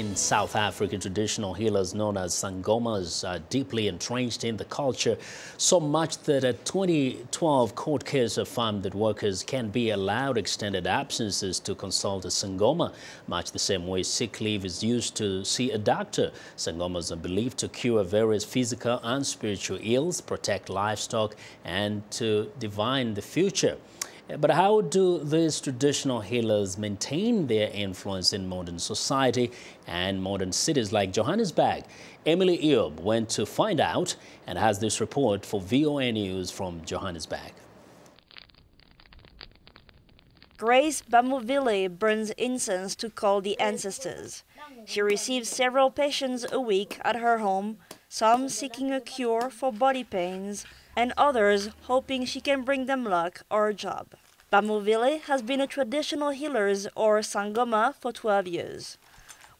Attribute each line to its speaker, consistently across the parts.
Speaker 1: In South Africa, traditional healers known as Sangomas are deeply entrenched in the culture, so much that a 2012 court case affirmed that workers can be allowed extended absences to consult a Sangoma, much the same way sick leave is used to see a doctor. Sangomas are believed to cure various physical and spiritual ills, protect livestock, and to divine the future. But how do these traditional healers maintain their influence in modern society and modern cities like Johannesburg? Emilie went to find out and has this report for VOA News from Johannesburg.
Speaker 2: Grace Bamuvile burns incense to call the ancestors. She receives several patients a week at her home, some seeking a cure for body pains, and others hoping she can bring them luck or a job. Bamuvile has been a traditional healer or Sangoma for 12 years.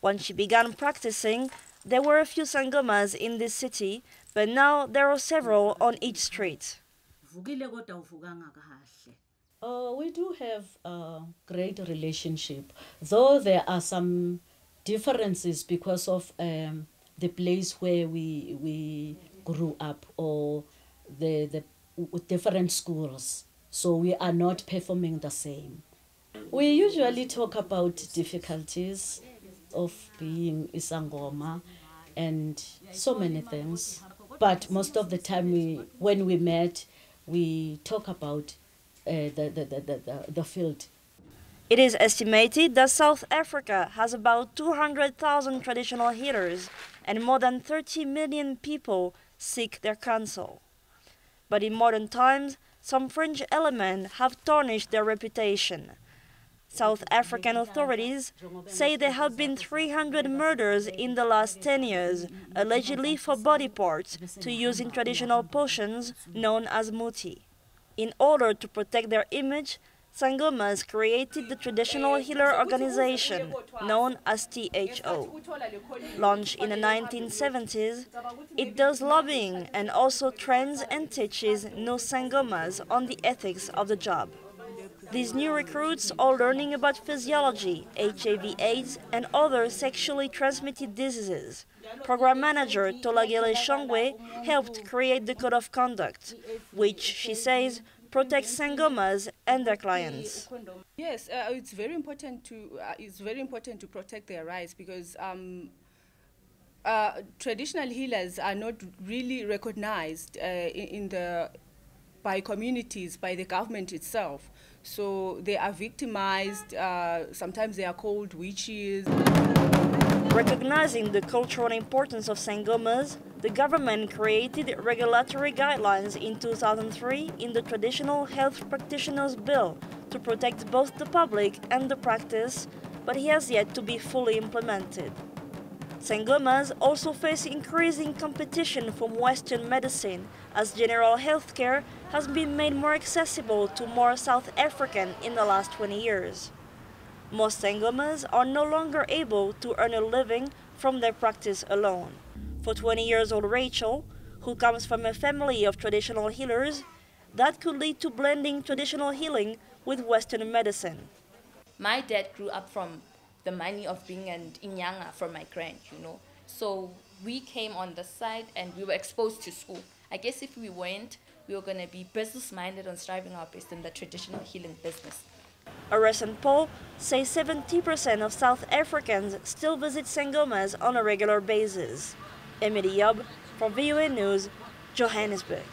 Speaker 2: When she began practicing, there were a few Sangomas in this city, but now there are several on each street.
Speaker 3: We do have a great relationship, though there are some differences because of the place where we grew up or the different schools. So we are not performing the same. We usually talk about difficulties of being Isangoma and so many things. But most of the time when we met, we talk about the field.
Speaker 2: It is estimated that South Africa has about 200,000 traditional healers and more than 30 million people seek their counsel. But in modern times, some French elements have tarnished their reputation. South African authorities say there have been 300 murders in the last 10 years, allegedly for body parts to use in traditional potions known as muti. In order to protect their image, Sangomas created the traditional healer organization known as THO. Launched in the 1970s, it does lobbying and also trains and teaches new Sangomas on the ethics of the job. These new recruits are learning about physiology, HIV/AIDS, and other sexually transmitted diseases. Program manager Tolagele Shongwe helped create the code of conduct, which, she says, protects Sangomas and their clients.
Speaker 4: Yes, it's very important to protect their rights because traditional healers are not really recognized by communities, by the government itself. So they are victimized. Sometimes they are called witches.
Speaker 2: Recognizing the cultural importance of Sangomas, the government created regulatory guidelines in 2003 in the Traditional Health Practitioners Bill to protect both the public and the practice, but it has yet to be fully implemented. Sangomas also face increasing competition from Western medicine, as general health care has been made more accessible to more South Africans in the last 20 years. Most Sangomas are no longer able to earn a living from their practice alone. For 20-year-old Rachel, who comes from a family of traditional healers, that could lead to blending traditional healing with Western medicine.
Speaker 5: My dad grew up from the money of being an inyanga from my grand, So we came on the side and we were exposed to school. I guess if we weren't, we were going to be business-minded and striving our best in the traditional healing business.
Speaker 2: A recent poll says 70% of South Africans still visit Sangomas on a regular basis. Emilie from VOA News, Johannesburg.